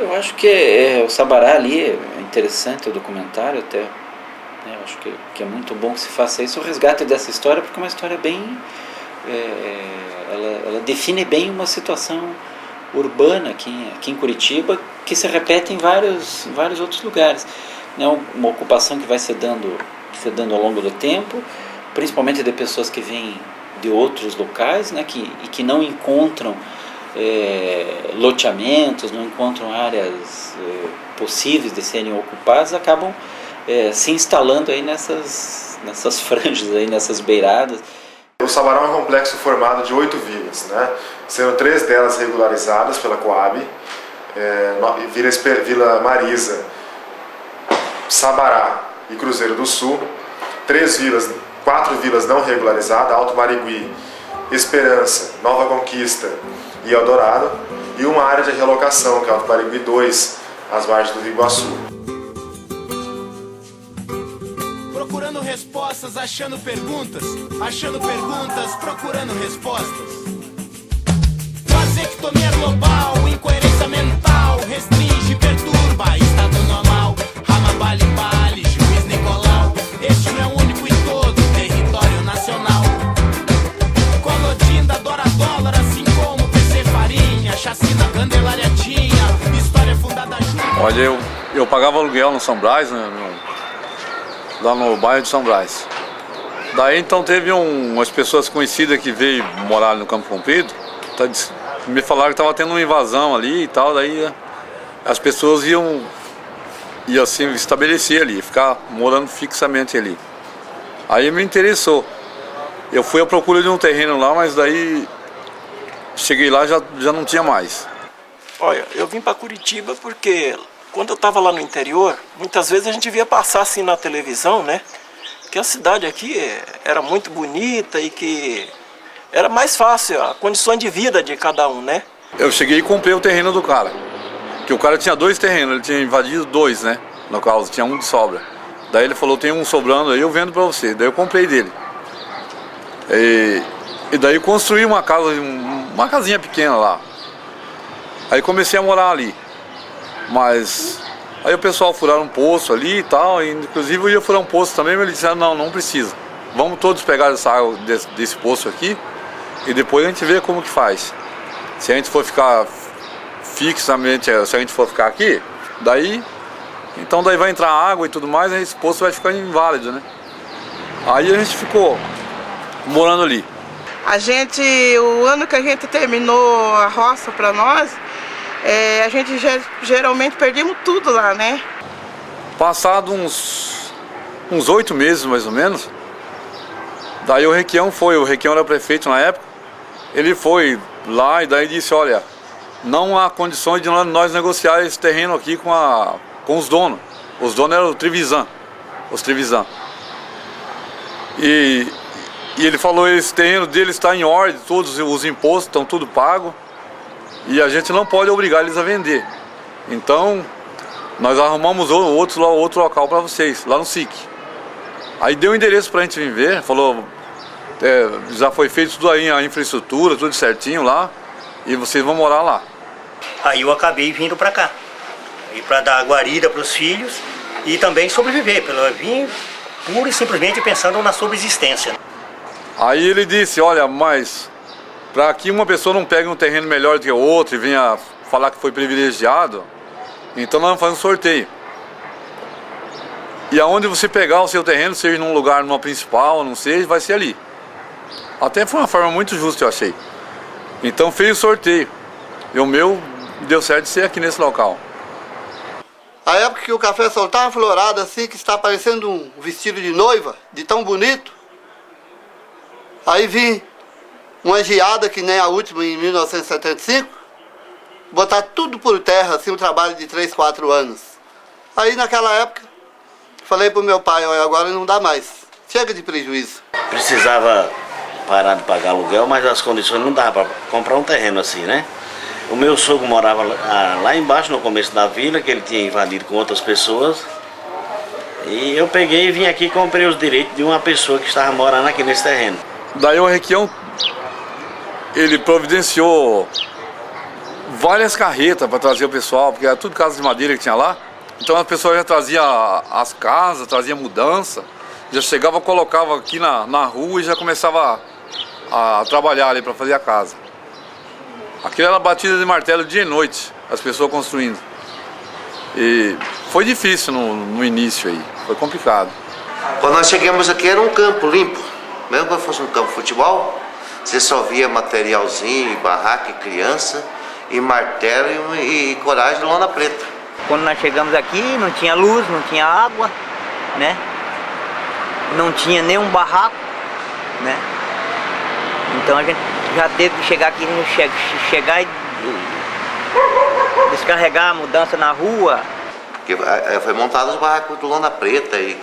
Eu acho que o Sabará ali é interessante o documentário até. Eu acho que é muito bom que se faça isso, o resgate dessa história, porque é uma história bem... ela define bem uma situação urbana aqui em Curitiba, que se repete em vários outros lugares. Uma ocupação que vai se dando ao longo do tempo, principalmente de pessoas que vêm de outros locais, né, que não encontram loteamentos, não encontram áreas possíveis de serem ocupadas, acabam se instalando aí nessas franjas, aí, nessas beiradas. O Sabará é um complexo formado de 8 vilas, né? Sendo 3 delas regularizadas pela Coab, Vila Marisa, Sabará e Cruzeiro do Sul, 4 vilas não regularizadas, Alto Marigui, Esperança, Nova Conquista e Eldorado, e uma área de relocação, que é Alto Marigui 2, às margens do Rio Iguaçu. Procurando respostas, achando perguntas, procurando respostas. Vasectomia global, incoerência mental, restringe, perturba, estado normal. Ramabali, Bali, juiz Nicolau, este não é o único em todo o território nacional. Colodinda, adora dólar, assim como PC Farinha, chacina, Candelária tinha, história fundada junto. Olha, eu pagava aluguel no São Brás, né, lá no bairro de São Brás. Daí então teve umas pessoas conhecidas que veio morar no Campo Comprido, me falaram que estava tendo uma invasão ali e tal, daí as pessoas iam assim estabelecer ali, ficar morando fixamente ali. Aí me interessou. Eu fui à procura de um terreno lá, mas daí cheguei lá já não tinha mais. Olha, eu vim para Curitiba porque quando eu estava lá no interior, muitas vezes a gente via passar assim na televisão, né? Que a cidade aqui era muito bonita e que era mais fácil a condições de vida de cada um, né? Eu cheguei e comprei o terreno do cara. Que o cara tinha 2 terrenos, ele tinha invadido 2, né? No caso, tinha um de sobra. Daí ele falou, tem um sobrando aí, eu vendo pra você. Daí eu comprei dele. E daí eu construí uma casa, uma casinha pequena lá. Aí comecei a morar ali. Mas aí o pessoal furaram um poço ali e tal, e inclusive eu ia furar um poço também, mas eles disseram, não precisa. Vamos todos pegar essa água desse poço aqui e depois a gente vê como que faz. Se a gente for ficar fixamente, se a gente for ficar aqui, daí vai entrar água e tudo mais, e esse poço vai ficar inválido, né? Aí a gente ficou morando ali. O ano que a gente terminou a roça para nós, a gente geralmente perdemos tudo lá, né? Passado uns 8 meses mais ou menos, daí o Requião era prefeito na época, ele foi lá e daí disse, olha, não há condições de nós negociar esse terreno aqui com os donos. Os donos eram os Trevisan. E ele falou, esse terreno deles está em ordem, todos os impostos estão tudo pago. E a gente não pode obrigar eles a vender. Então, nós arrumamos outro local para vocês, lá no SIC. Aí deu o endereço para a gente vir ver, falou, já foi feito tudo aí, a infraestrutura, tudo certinho lá, e vocês vão morar lá. Aí eu acabei vindo para cá, para dar guarida para os filhos e também sobreviver. Eu vim pura e simplesmente pensando na subsistência. Aí ele disse, olha, mas para que uma pessoa não pegue um terreno melhor do que o outro e venha falar que foi privilegiado, então nós vamos fazer um sorteio. E aonde você pegar o seu terreno, seja num lugar, numa principal, não sei, vai ser ali. Até foi uma forma muito justa, eu achei. Então fez o sorteio. E o meu deu certo de ser aqui nesse local. A época que o café soltava florada assim, que está parecendo um vestido de noiva, de tão bonito. Aí vi uma geada, que nem a última em 1975, botar tudo por terra, assim, um trabalho de 3, 4 anos. Aí naquela época, falei pro meu pai, olha, agora não dá mais, chega de prejuízo. Precisava parar de pagar aluguel, mas as condições não davam para comprar um terreno assim, né? O meu sogro morava lá embaixo, no começo da vila, que ele tinha invadido com outras pessoas. E eu peguei e vim aqui e comprei os direitos de uma pessoa que estava morando aqui nesse terreno. Daí o Requião, ele providenciou várias carretas para trazer o pessoal, porque era tudo casa de madeira que tinha lá. Então as pessoas já traziam as casas, traziam mudança, já chegava, colocava aqui na rua e já começava a trabalhar ali para fazer a casa. Aquilo era batida de martelo dia e noite, as pessoas construindo. E foi difícil no início aí, foi complicado. Quando nós chegamos aqui era um campo limpo, mesmo que fosse um campo de futebol, você só via materialzinho, barraca, criança, e martelo e coragem de lona preta. Quando nós chegamos aqui não tinha luz, não tinha água, né? Não tinha nenhum barraco, né? Então a gente já teve que chegar aqui, chegar e descarregar a mudança na rua. Porque foi montado os barracos de lona preta e,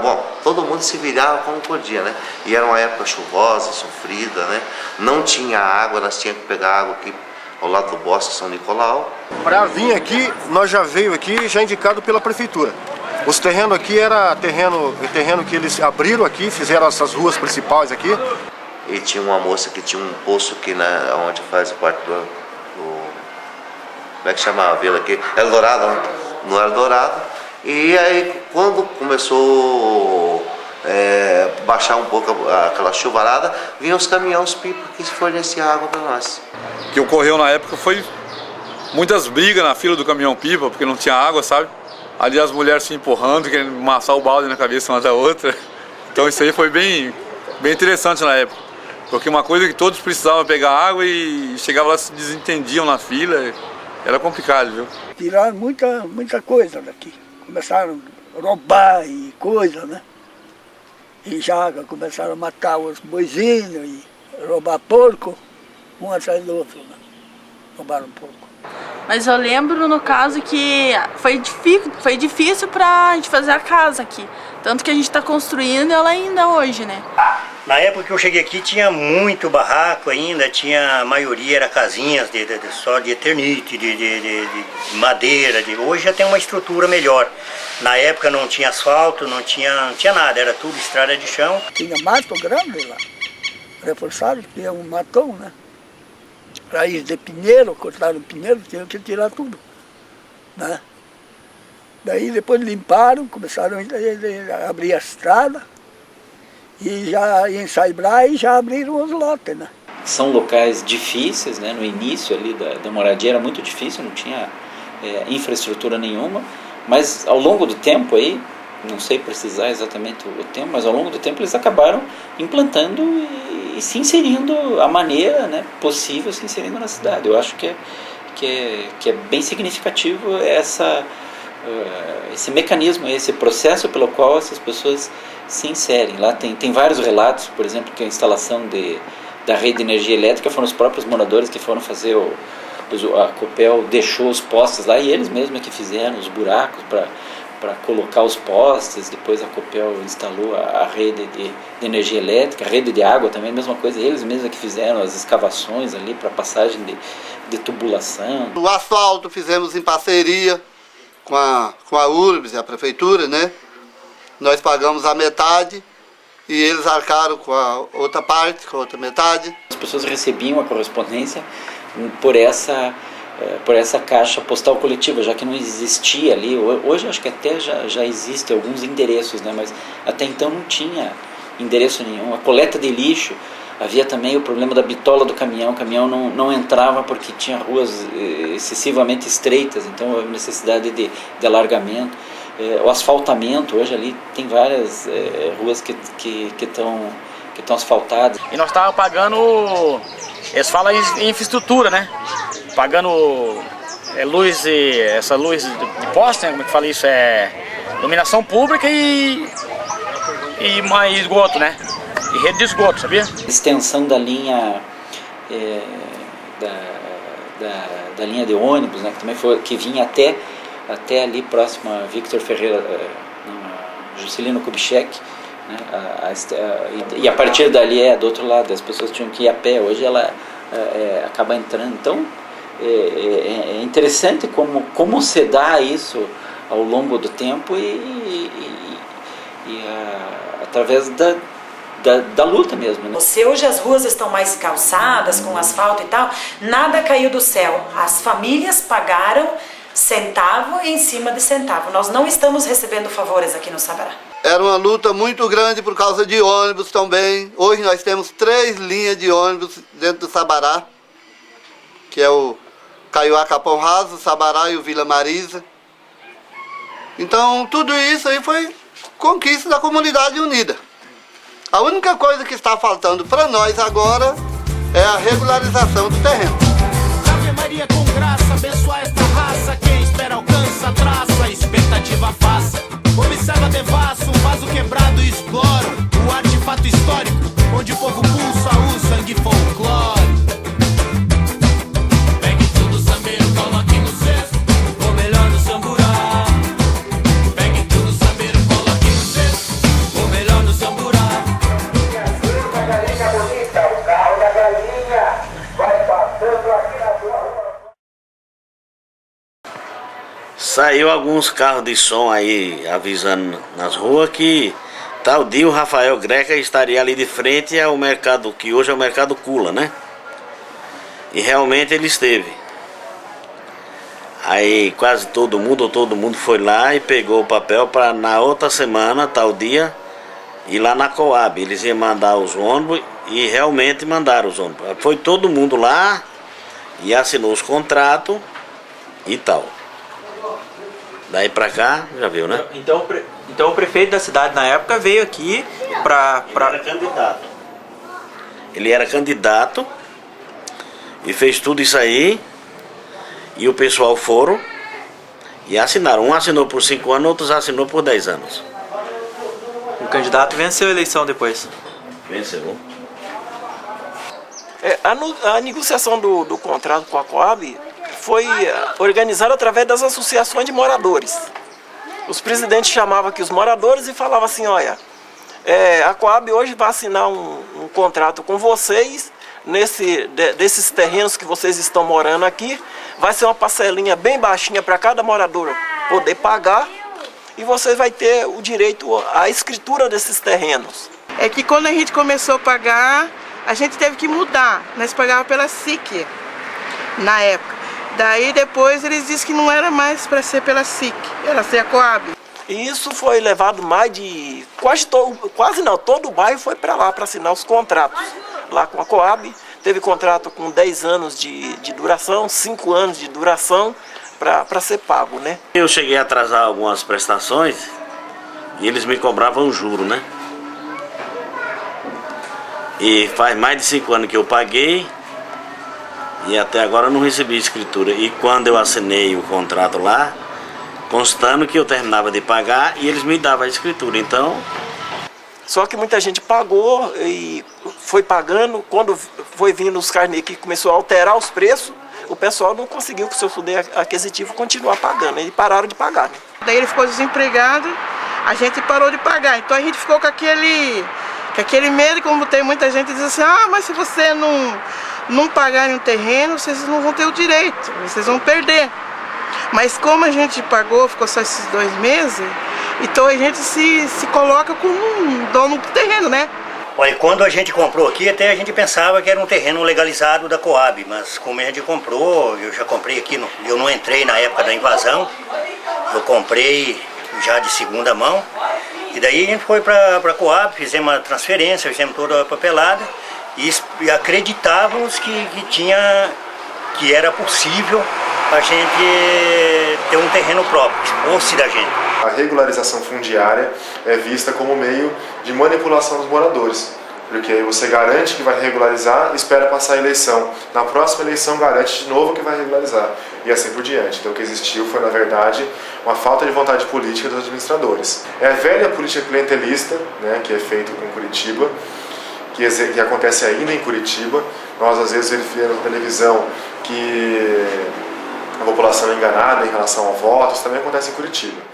bom, todo mundo se virava como podia, né? E era uma época chuvosa, sofrida, né? Não tinha água, nós tínhamos que pegar água aqui ao lado do Bosque São Nicolau. Para vir aqui, nós já veio aqui já indicado pela prefeitura. Os terrenos aqui era terreno que eles abriram aqui, fizeram essas ruas principais aqui. E tinha uma moça que tinha um poço aqui, né, onde faz o quarto do como é que chama a vila aqui? Eldorado, no Eldorado. E aí quando começou baixar um pouco aquela chuvarada, vinham os caminhões pipa que forneciam água para nós. O que ocorreu na época foi muitas brigas na fila do caminhão pipa, porque não tinha água, sabe? Ali as mulheres se empurrando, querendo amassar o balde na cabeça uma da outra. Então isso aí foi bem interessante na época. Porque uma coisa que todos precisavam pegar água e chegavam lá, se desentendiam na fila. Era complicado, viu? Tiraram muita coisa daqui. Começaram a roubar e coisa, né? E já começaram a matar os boizinhos e roubar porco, um atrás do outro, né? Roubaram porco. Mas eu lembro, no caso, que foi difícil pra gente fazer a casa aqui. Tanto que a gente está construindo ela ainda hoje, né? Na época que eu cheguei aqui tinha muito barraco ainda, a maioria era casinhas só de eternite, de madeira. Hoje já tem uma estrutura melhor. Na época não tinha asfalto, não tinha nada, era tudo estrada de chão. Tinha mato grande lá, reforçado, tinha um matão, né? Raiz de pinheiro, cortaram pinheiro, tinham que tirar tudo, né? Daí depois limparam, começaram a abrir a estrada e já em Saibrai já abriram os lotes, né? São locais difíceis, né? No início ali da moradia era muito difícil, não tinha infraestrutura nenhuma, mas ao longo do tempo aí, não sei precisar exatamente o tempo, mas ao longo do tempo eles acabaram implantando e se inserindo a maneira, né, possível, se inserindo na cidade. Eu acho que é bem significativo esse mecanismo, esse processo pelo qual essas pessoas se inserem. Lá tem vários relatos, por exemplo, que a instalação da rede de energia elétrica foram os próprios moradores que foram fazer a Copel deixou os postes lá e eles mesmos que fizeram os buracos para colocar os postes. Depois a Copel instalou a rede de energia elétrica, a rede de água também, a mesma coisa, eles mesmos que fizeram as escavações ali para passagem de tubulação. O asfalto fizemos em parceria com a URBS, a prefeitura, né? Nós pagamos a metade e eles arcaram com a outra parte, com a outra metade. As pessoas recebiam a correspondência por essa caixa postal coletiva, já que não existia ali. Hoje acho que até já existe alguns endereços, né? Mas até então não tinha endereço nenhum. A coleta de lixo, havia também o problema da bitola do caminhão. O caminhão não entrava porque tinha ruas excessivamente estreitas, então a necessidade de alargamento. O asfaltamento, hoje ali tem várias ruas que estão asfaltadas. E nós estávamos pagando, eles falam em infraestrutura, né? Pagando luz, essa luz de poste, né? Como é que fala isso? Iluminação pública e mais esgoto, né? E rede de esgoto, sabia? Extensão da linha da linha de ônibus, né? Que também que vinha até ali próximo a Victor Ferreira, Juscelino Kubitschek, né? E a partir dali do outro lado, as pessoas tinham que ir a pé. Hoje ela acaba entrando. Então é interessante como se dá isso ao longo do tempo e através da luta mesmo, né? Se hoje as ruas estão mais calçadas, com asfalto e tal, nada caiu do céu. As famílias pagaram centavo em cima de centavo. Nós não estamos recebendo favores aqui no Sabará. Era uma luta muito grande por causa de ônibus também. Hoje nós temos 3 linhas de ônibus dentro do Sabará, que é o Caiuá Capão Raso, o Sabará e o Vila Marisa. Então tudo isso aí foi conquista da comunidade unida. A única coisa que está faltando para nós agora é a regularização do terreno. Ave Maria com graça, abençoar esta raça. Quem espera alcança, traça, expectativa faça. Observa devasso, um vaso quebrado e explora o artefato histórico, onde o povo pulsa o sangue folclore. Pegue tudo sambeiro, coloque no cesto, ou melhor no samburá. Pegue tudo sambeiro, coloque no cesto, ou melhor no samburá. Galinha bonita, o carro da galinha vai passando aqui na sua rua. Saiu alguns carros de som aí avisando nas ruas que tal dia o Rafael Greca estaria ali de frente ao mercado, que hoje é o mercado Cula, né? E realmente ele esteve. Aí quase todo mundo foi lá e pegou o papel para na outra semana, tal dia, ir lá na Coab. Eles iam mandar os ônibus e realmente mandaram os ônibus. Foi todo mundo lá e assinou os contratos e tal. Daí pra cá, já viu, né? Então o prefeito da cidade na época veio aqui pra... Ele era candidato. Ele era candidato e fez tudo isso aí. E o pessoal foram e assinaram. Um assinou por 5 anos, outros assinou por 10 anos. O candidato venceu a eleição depois. Venceu. A negociação do contrato com a Coab foi organizada através das associações de moradores. Os presidentes chamavam aqui os moradores e falavam assim, olha, a Coab hoje vai assinar um contrato com vocês, desses terrenos que vocês estão morando aqui, vai ser uma parcelinha bem baixinha para cada morador poder pagar, e vocês vão ter o direito à escritura desses terrenos. É que quando a gente começou a pagar, a gente teve que mudar. Nós pagávamos pela SIC na época. Daí depois eles disseram que não era mais para ser pela SIC, era ser a Coab. E isso foi levado mais de... todo o bairro foi para lá para assinar os contratos. Lá com a Coab, teve contrato com 10 anos de duração, 5 anos de duração para ser pago, né? Eu cheguei a atrasar algumas prestações e eles me cobravam juro, né? E faz mais de 5 anos que eu paguei e até agora eu não recebi escritura. E quando eu assinei o contrato lá, constando que eu terminava de pagar e eles me davam a escritura, então... Só que muita gente pagou e foi pagando, quando foi vindo os carnês que começou a alterar os preços, o pessoal não conseguiu com o seu poder aquisitivo continuar pagando, e pararam de pagar. Né? Daí ele ficou desempregado, a gente parou de pagar, então a gente ficou com aquele medo, como tem muita gente que diz assim, mas se você não pagarem um terreno, vocês não vão ter o direito, vocês vão perder. Mas como a gente pagou, ficou só esses 2 meses, então a gente se coloca como um dono do terreno, né? Olha, quando a gente comprou aqui, até a gente pensava que era um terreno legalizado da Coab, mas como a gente comprou, eu já comprei aqui, eu não entrei na época da invasão, eu comprei já de segunda mão, e daí a gente foi para a Coab, fizemos a transferência, fizemos toda a papelada, e acreditávamos que era possível a gente ter um terreno próprio, que fosse da gente. A regularização fundiária é vista como meio de manipulação dos moradores, porque aí você garante que vai regularizar e espera passar a eleição. Na próxima eleição garante de novo que vai regularizar e assim por diante. Então o que existiu foi, na verdade, uma falta de vontade política dos administradores. É a velha política clientelista, né, que é feita com Curitiba, que acontece ainda em Curitiba. Nós às vezes verificamos na televisão que a população é enganada em relação ao voto, isso também acontece em Curitiba.